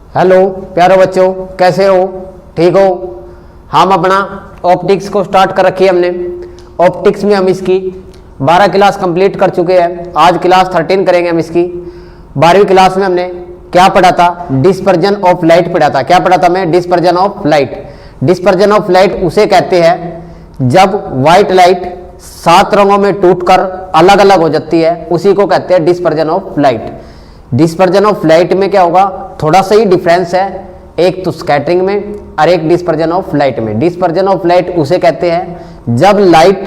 Hello प्यारे बच्चों, कैसे हो? ठीक हो? हम अपना ऑप्टिक्स को स्टार्ट कर रखी है हमने। ऑप्टिक्स में हम इसकी 12 क्लास कंप्लीट कर चुके हैं। आज क्लास 13 करेंगे हम इसकी। 12वीं क्लास में हमने क्या पढ़ा था? डिस्पर्जन ऑफ लाइट पढ़ा था। क्या पढ़ा था मैं? Dispersion of light. Dispersion of light उसे कहते हैं जब व्हाइट लाइट 7 रंगों में टूटकर अलग अलग हो जाती है, उसी को कहते हैं dispersion of light. Dispersion of light में क्या होगा? थोड़ा सा ही डिफरेंस है, एक तो स्कैटरिंग में और एक डिस्पर्जन ऑफ लाइट में। डिस्पर्जन ऑफ लाइट उसे कहते हैं जब लाइट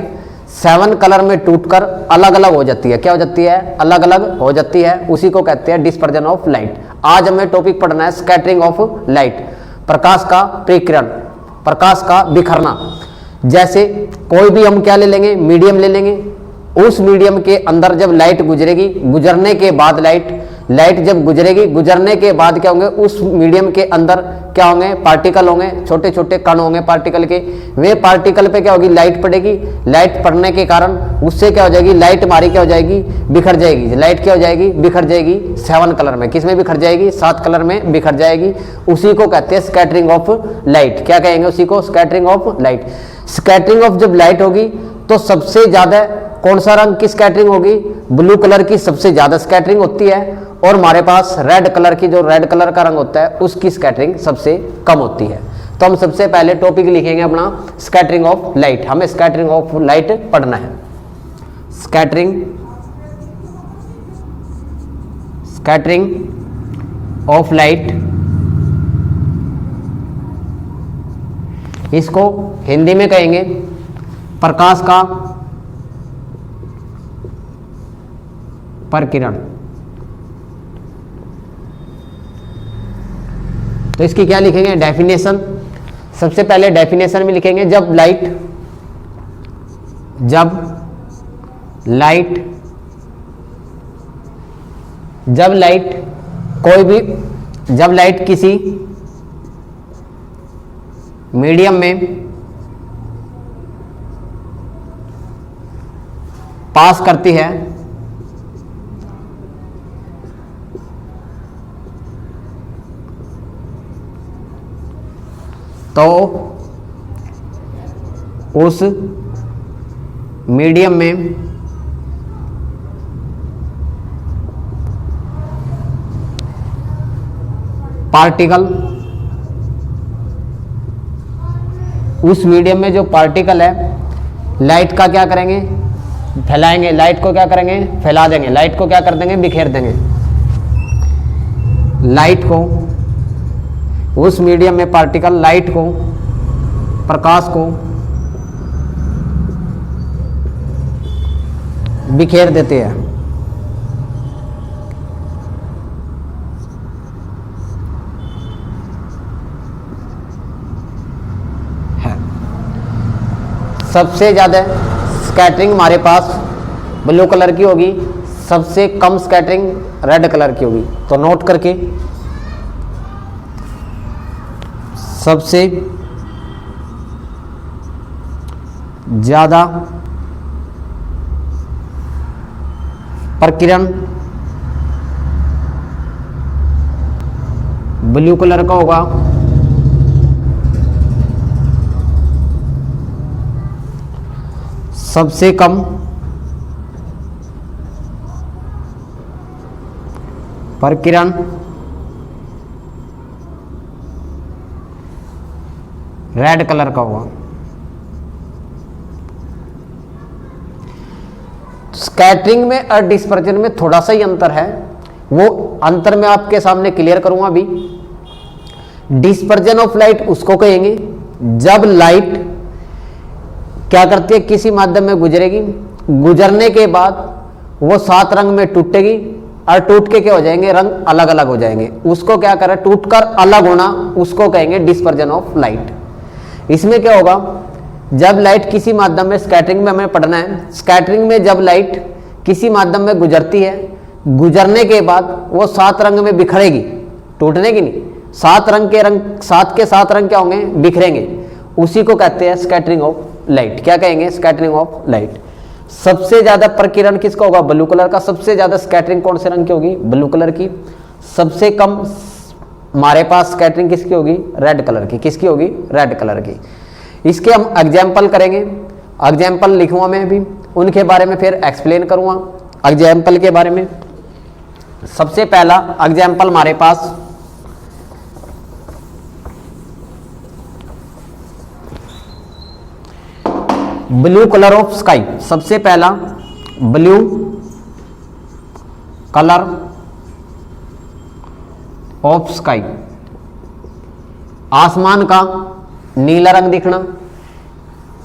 7 कलर में टूटकर अलग अलग हो जाती है। क्या हो जाती है? अलग अलग हो जाती है, उसी को कहते हैं डिस्पर्जन ऑफ लाइट। आज हमें टॉपिक पढ़ना है स्कैटरिंग ऑफ लाइट, प्रकाश का प्रकीर्णन, प्रकाश का बिखरना। जैसे कोई भी हम क्या ले लेंगे? मीडियम ले लेंगे। उस मीडियम के अंदर जब लाइट गुजरेगी, गुजरने के बाद लाइट जब गुजरेगी, गुजरने के बाद क्या होंगे? उस मीडियम के अंदर क्या होंगे? पार्टिकल होंगे, छोटे छोटे कण होंगे पार्टिकल के। वे पार्टिकल पे क्या होगी? लाइट पड़ेगी। लाइट पड़ने के कारण उससे क्या हो जाएगी? लाइट हमारी क्या हो जाएगी? बिखर जाएगी। लाइट क्या हो जाएगी? बिखर जाएगी 7 कलर में। किस में बिखर जाएगी? 7 कलर में बिखर जाएगी। उसी को कहते हैं स्कैटरिंग ऑफ लाइट। क्या कहेंगे उसी को? Scattering of light. Scattering of जब लाइट होगी तो सबसे ज्यादा कौन सा रंग की स्कैटरिंग होगी? ब्लू कलर की सबसे ज्यादा स्कैटरिंग होती है, और हमारे पास रेड कलर की, जो रेड कलर का रंग होता है, उसकी स्कैटरिंग सबसे कम होती है। तो हम सबसे पहले टॉपिक लिखेंगे अपना स्कैटरिंग ऑफ लाइट। हमें स्कैटरिंग ऑफ लाइट पढ़ना है। स्कैटरिंग ऑफ लाइट, इसको हिंदी में कहेंगे प्रकाश का प्रकीर्णन। तो इसकी क्या लिखेंगे? डेफिनेशन। सबसे पहले डेफिनेशन में लिखेंगे जब लाइट किसी मीडियम में पास करती है तो उस मीडियम में पार्टिकल, उस मीडियम में जो पार्टिकल है लाइट का क्या करेंगे? फैलाएंगे। लाइट को क्या करेंगे? फैला देंगे। लाइट को क्या कर देंगे? बिखेर देंगे। लाइट को, उस मीडियम में पार्टिकल लाइट को, प्रकाश को बिखेर देते हैं। सबसे ज्यादा स्कैटरिंग हमारे पास ब्लू कलर की होगी, सबसे कम स्कैटरिंग रेड कलर की होगी। तो नोट करके, सबसे ज्यादा प्रकीर्णन ब्लू कलर का होगा, सबसे कम प्रकीर्णन रेड कलर का होगा। स्कैटरिंग में और डिस्पर्जन में थोड़ा सा ही अंतर है, वो अंतर मैं आपके सामने क्लियर करूंगा अभी। डिस्पर्जन ऑफ लाइट उसको कहेंगे जब लाइट क्या करती है? किसी माध्यम में गुजरेगी, गुजरने के बाद वो 7 रंग में टूटेगी, और टूट के क्या हो जाएंगे? रंग अलग अलग हो जाएंगे। उसको क्या करें? टूटकर अलग होना, उसको कहेंगे डिस्पर्जन ऑफ लाइट। इसमें क्या होगा? जब लाइट किसी माध्यम में, स्कैटरिंग में हमें पढ़ना है, स्कैटरिंग में जब लाइट किसी माध्यम में गुजरती है, गुजरने के बाद वो 7 रंग में बिखरेगी, टूटने की नहीं, 7 रंग के 7 रंग क्या होंगे? बिखरेंगे। उसी को कहते हैं स्कैटरिंग ऑफ लाइट। क्या कहेंगे? Scattering of light. सबसे ज्यादा प्रकीर्णन किसका होगा? ब्लू कलर का। सबसे ज्यादा स्कैटरिंग कौन से रंग की होगी? ब्लू कलर की। सबसे कम हमारे पास स्कैटरिंग किसकी होगी, रेड कलर की। किसकी होगी, रेड कलर की। इसके हम एग्जाम्पल करेंगे, एग्जाम्पल लिखूंगा मैं भी, उनके बारे में फिर एक्सप्लेन करूंगा एग्जाम्पल के बारे में। सबसे पहला एग्जाम्पल हमारे पास ब्लू कलर ऑफ स्काई। सबसे पहला ब्लू कलर ऑफ स्काई, आसमान का नीला रंग दिखना।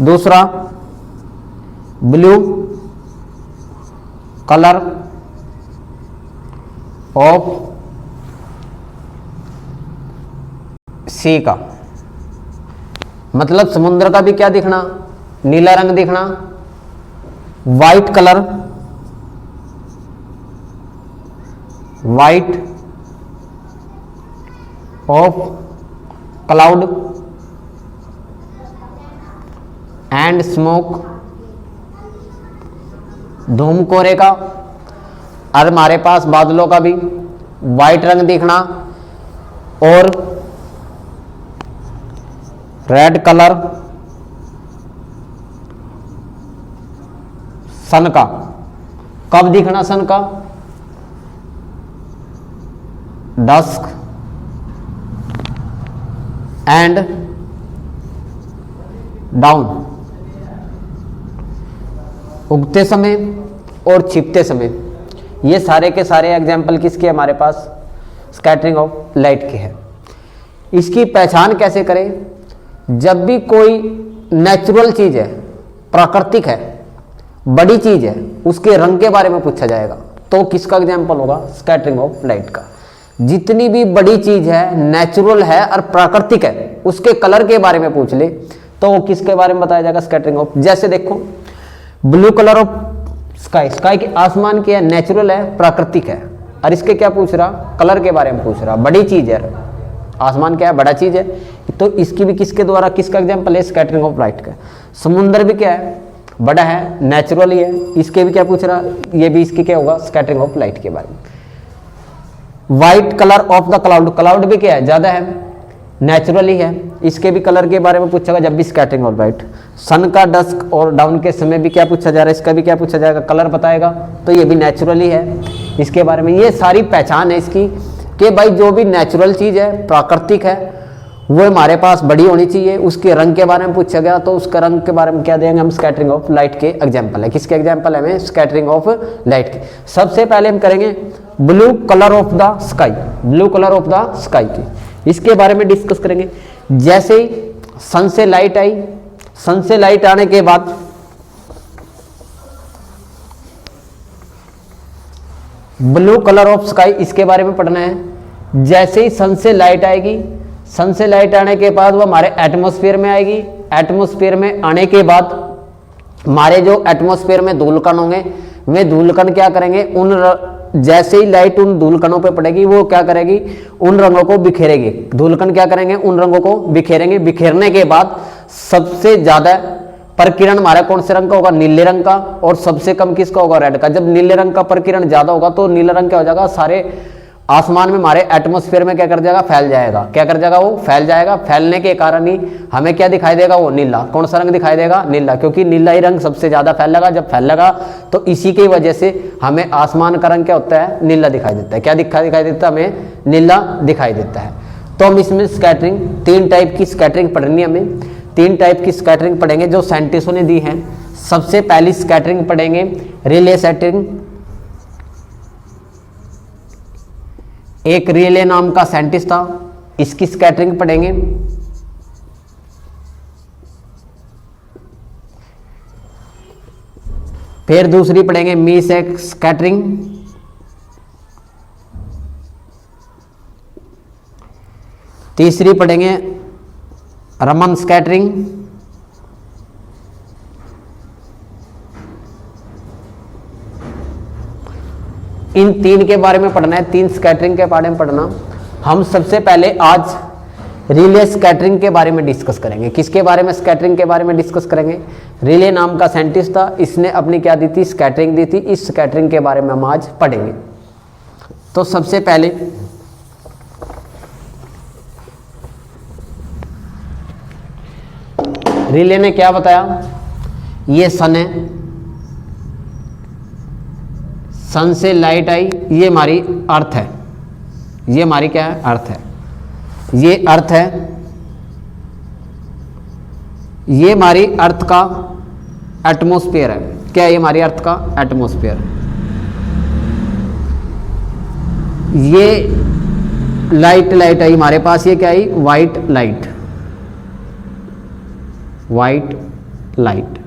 दूसरा ब्लू कलर ऑफ सी का, मतलब समुद्र का भी क्या दिखना, नीला रंग दिखना। White colour, white of cloud and smoke, धूम कोहरे का। और हमारे पास बादलों का भी वाइट रंग दिखना और रेड कलर सन का। कब दिखना सन का, डस्क एंड डाउन, उगते समय और छिपते समय। ये सारे के सारे एग्जाम्पल किसके हमारे पास, स्कैटरिंग ऑफ लाइट के हैं। इसकी पहचान कैसे करें, जब भी कोई नेचुरल चीज है, प्राकृतिक है, बड़ी चीज है, उसके रंग के बारे में पूछा जाएगा तो किसका एग्जाम्पल होगा, स्कैटरिंग ऑफ लाइट का। जितनी भी बड़ी चीज है, नेचुरल है और प्राकृतिक है, उसके कलर के बारे में पूछ ले तो किसके बारे में बताया जाएगा, स्कैटरिंग ऑफ। जैसे देखो blue colour of sky, sky के आसमान की है, नेचुरल है, प्राकृतिक है। और इसके क्या पूछ रहा, कलर के बारे में पूछ रहा, बड़ी चीज है, आसमान क्या है, बड़ा चीज है, तो इसकी भी किसके द्वारा, किसका एग्जाम्पल है, स्कैटरिंग ऑफ लाइट का। समुद्र भी क्या है, बड़ा है, नेचुरल ही है, इसके भी क्या पूछ रहा, ये भी इसकी क्या होगा, स्कैटरिंग ऑफ लाइट के बारे में। White colour of the cloud, cloud भी क्या है, ज्यादा है, नेचुरल ही है, इसके भी कलर के बारे में पूछेगा जब भी स्कैटरिंग ऑफ लाइट। सन का डस्क और डाउन के समय भी क्या पूछा जा रहा है, इसका भी क्या पूछा जाएगा, कलर बताएगा, तो ये भी नेचुरल ही है, इसके बारे में। ये सारी पहचान है इसकी कि भाई जो भी नेचुरल चीज है, प्राकृतिक है, वो हमारे पास बड़ी होनी चाहिए। उसके रंग के बारे में पूछा गया तो उसका रंग के बारे में क्या देंगे हम, स्कैटरिंग ऑफ लाइट के एग्जाम्पल है। किसके एग्जाम्पल है हमें, स्कैटरिंग ऑफ लाइट के। सबसे पहले हम करेंगे blue colour of the sky, blue colour of the sky की, इसके बारे में डिस्कस करेंगे। जैसे ही सन से लाइट आई, सन से लाइट आने के बाद ब्लू कलर ऑफ स्काई, इसके बारे में पढ़ना है। जैसे ही सन से लाइट आएगी, सन से लाइट आने के बाद वो हमारे एटमॉस्फेयर में आएगी। एटमॉस्फेयर में आने के बाद हमारे जो एटमॉस्फेयर में धूलकण होंगे, वे धूलकण क्या करेंगे, जैसे ही लाइट उन धूलकणों पे पड़ेगी वो क्या करेगी, उन रंगों को बिखेरेगी। धूलकण क्या करेंगे, उन रंगों को बिखेरेंगे। बिखेरने के बाद सबसे ज्यादा प्रकिरण हमारा कौन से रंग का होगा, नीले रंग का, और सबसे कम किसका होगा, रेड का। जब नीले रंग का प्रकिरण ज्यादा होगा तो नीला रंग क्या हो जाएगा, सारे आसमान में हमारे एटमॉस्फेयर में क्या कर जाएगा, फैल जाएगा। क्या कर जाएगा, वो फैल जाएगा। फैलने के कारण ही हमें क्या दिखाई देगा, वो नीला। कौन सा रंग दिखाई देगा, नीला, क्योंकि नीला ही रंग सबसे ज्यादा फैलेगा। जब फैलेगा तो इसी की वजह से हमें आसमान का रंग क्या होता है, नीला दिखाई देता है। क्या दिखाई देता है, हमें नीला दिखाई देता है। तो हम इसमें स्कैटरिंग, 3 टाइप की स्कैटरिंग पढ़नी है हमें। 3 टाइप की स्कैटरिंग पढ़ेंगे जो साइंटिस्टों ने दी है। सबसे पहली स्कैटरिंग पढ़ेंगे रिले स्कैटरिंग। एक रिले नाम का साइंटिस्ट था, इसकी स्कैटरिंग पढ़ेंगे। फिर दूसरी पढ़ेंगे मीसैक स्कैटरिंग। तीसरी पढ़ेंगे रमन स्कैटरिंग। इन 3 के बारे में पढ़ना है, 3 स्कैटरिंग के बारे में पढ़ना। हम सबसे पहले आज रिले स्कैटरिंग के बारे में डिस्कस करेंगे। किसके बारे में, स्कैटरिंग के बारे में डिस्कस करेंगे। रिले नाम का साइंटिस्ट था, इसने अपनी क्या दी थी, स्कैटरिंग दी थी। इस स्कैटरिंग के बारे में हम आज पढ़ेंगे। तो सबसे पहले रिले ने क्या बताया, ये सन है, सन से लाइट आई, ये हमारी अर्थ है, ये हमारी क्या है, अर्थ है, ये अर्थ है, ये हमारी अर्थ का एटमॉस्फेयर है। क्या है ये हमारी अर्थ का एटमॉस्फेयर। ये लाइट आई हमारे पास, ये क्या आई, वाइट लाइट, वाइट लाइट।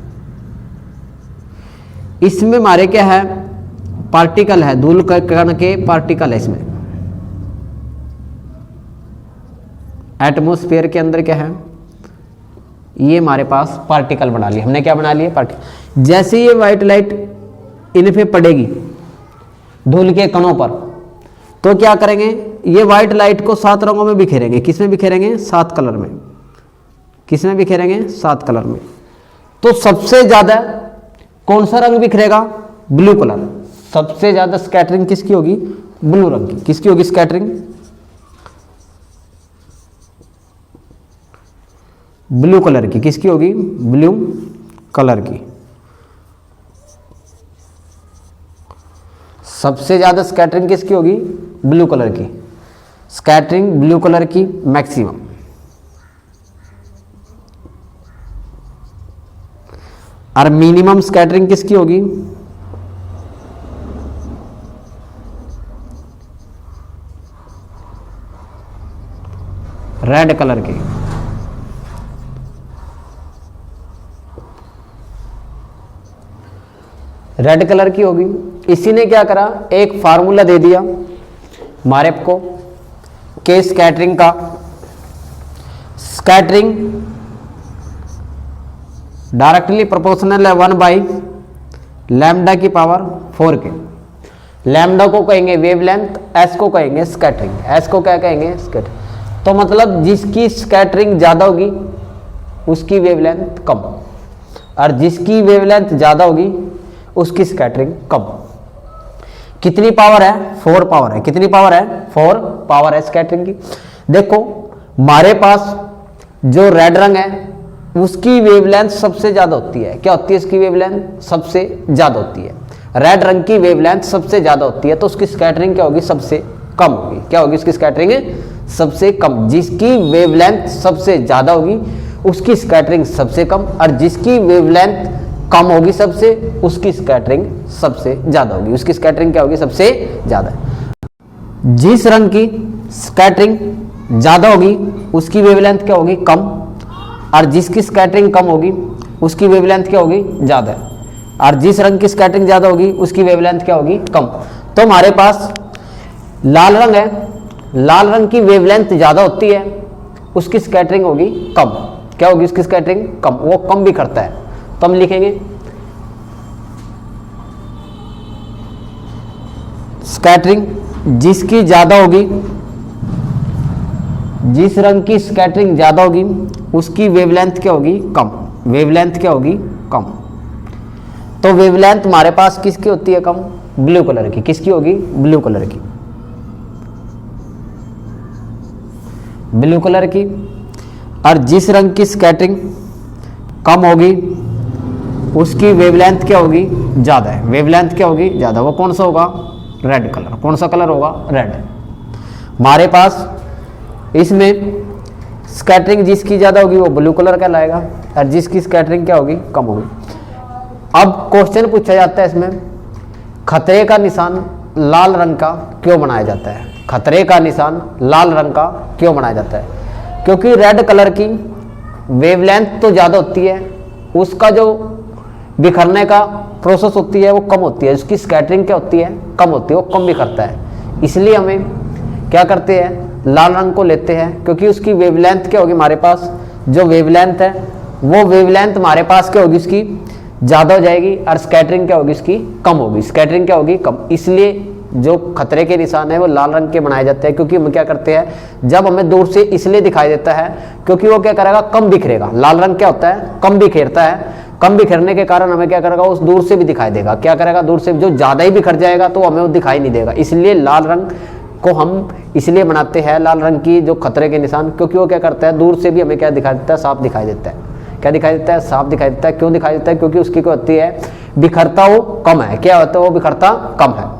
इसमें हमारे क्या है, पार्टिकल है, धूल कण के पार्टिकल है इसमें। एटमॉस्फेयर के अंदर क्या है, ये हमारे पास पार्टिकल बना लिए हमने। क्या बना लिए, पार्टिकल। जैसे ये वाइट लाइट इन पे पड़ेगी धूल के कणों पर, तो क्या करेंगे, ये वाइट लाइट को 7 रंगों में बिखेरेंगे। किस में बिखेरेंगे, 7 कलर में। किस में बिखेरेंगे, 7 कलर में। तो सबसे ज्यादा कौन सा रंग बिखरेगा, ब्लू कलर। सबसे ज्यादा स्कैटरिंग किसकी होगी, ब्लू रंग की। किसकी होगी स्कैटरिंग, ब्लू कलर की। किसकी होगी, ब्लू कलर की। सबसे ज्यादा स्कैटरिंग किसकी होगी, ब्लू कलर की। स्कैटरिंग ब्लू कलर की मैक्सिमम। और मिनिमम स्कैटरिंग किसकी होगी, रेड कलर की। रेड कलर की होगी। इसी ने क्या करा, एक फार्मूला दे दिया हमारे को के स्कैटरिंग का। स्कैटरिंग डायरेक्टली प्रोपोर्शनल है 1 / लैम्डा की पावर 4 के। लैम्डा को कहेंगे वेवलेंथ, एस को कहेंगे स्कैटरिंग। एस को क्या कहेंगे, स्कैटरिंग। तो मतलब जिसकी स्कैटरिंग ज्यादा होगी उसकी वेवलेंथ कम, और जिसकी वेवलेंथ ज्यादा होगी उसकी स्कैटरिंग कम। कितनी पावर है, 4 पावर है। कितनी पावर है, 4 पावर है स्कैटरिंग की। देखो हमारे पास जो रेड रंग है उसकी वेवलेंथ सबसे ज्यादा होती है। क्या होती है इसकी वेवलेंथ, सबसे ज्यादा होती है। रेड रंग की वेवलेंथ सबसे ज्यादा होती है, तो उसकी स्कैटरिंग क्या होगी, सबसे कम होगी। क्या होगी उसकी स्कैटरिंग, सबसे कम। जिसकी वेवलेंथ सबसे ज्यादा होगी उसकी स्कैटरिंग सबसे कम, और जिसकी वेवलेंथ कम होगी सबसे, उसकी स्कैटरिंग सबसे ज्यादा होगी। उसकी स्कैटरिंग क्या होगी, सबसे ज्यादा। जिस रंग की स्कैटरिंग ज्यादा होगी उसकी वेवलेंथ क्या होगी, कम, और जिसकी स्कैटरिंग कम होगी उसकी वेवलेंथ क्या होगी, ज्यादा। और जिस रंग की स्कैटरिंग ज्यादा होगी उसकी वेवलेंथ क्या होगी, कम। तो हमारे पास लाल रंग है, लाल रंग की वेवलेंथ ज्यादा होती है, उसकी स्कैटरिंग होगी कम। क्या होगी उसकी स्कैटरिंग, कम। वो कम भी करता है, तो हम लिखेंगे स्कैटरिंग जिसकी ज्यादा होगी, जिस रंग की स्कैटरिंग ज्यादा होगी उसकी वेवलेंथ क्या होगी, कम। वेवलेंथ क्या होगी, कम। तो वेवलेंथ हमारे पास किसकी होती है, कम, ब्लू कलर की। किसकी होगी, ब्लू कलर की। ब्लू कलर की। और जिस रंग की स्कैटरिंग कम होगी उसकी वेवलेंथ क्या होगी, ज्यादा है। वेवलेंथ क्या होगी, ज्यादा। वो कौन सा होगा, रेड कलर। कौन सा कलर होगा, रेड। हमारे पास इसमें स्कैटरिंग जिसकी ज्यादा होगी वो ब्लू कलर का लाएगा, और जिसकी स्कैटरिंग क्या होगी, कम होगी। अब क्वेश्चन पूछा जाता है इसमें, खतरे का निशान लाल रंग का क्यों बनाया जाता है। खतरे का निशान लाल रंग का क्यों बनाया जाता है, क्योंकि रेड कलर की वेवलेंथ तो ज्यादा होती है, उसका जो बिखरने का प्रोसेस होती है वो कम होती है, उसकी स्कैटरिंग क्या होती है, कम होती है, वो कम बिखरता है। इसलिए हमें क्या करते हैं, लाल रंग को लेते हैं, क्योंकि उसकी वेवलेंथ क्या होगी, हमारे पास जो वेवलेंथ है वो वेवलेंथ हमारे पास क्या होगी, उसकी ज़्यादा हो जाएगी, और स्कैटरिंग क्या होगी, इसकी कम होगी। स्कैटरिंग क्या होगी, कम। इसलिए जो खतरे के निशान है वो लाल रंग के बनाए जाते हैं, क्योंकि हम क्या करते हैं, जब हमें दूर से इसलिए दिखाई देता है क्योंकि वो क्या करेगा, कम बिखरेगा। लाल रंग क्या होता है, कम बिखेरता है। कम बिखरने के कारण हमें क्या करेगा, उस दूर से भी दिखाई देगा। क्या करेगा, दूर से जो ज़्यादा ही बिखर जाएगा तो हमें वो दिखाई नहीं देगा। इसलिए लाल रंग को हम इसलिए बनाते हैं, लाल रंग की जो खतरे के निशान, क्योंकि वो क्या करता है, दूर से भी हमें क्या दिखाई देता है, साफ दिखाई देता है। क्या दिखाई देता है, साफ दिखाई देता है। क्यों दिखाई देता है, क्योंकि उसकी क्या होती है, बिखरता वो कम है। क्या होता है, वो बिखरता कम है।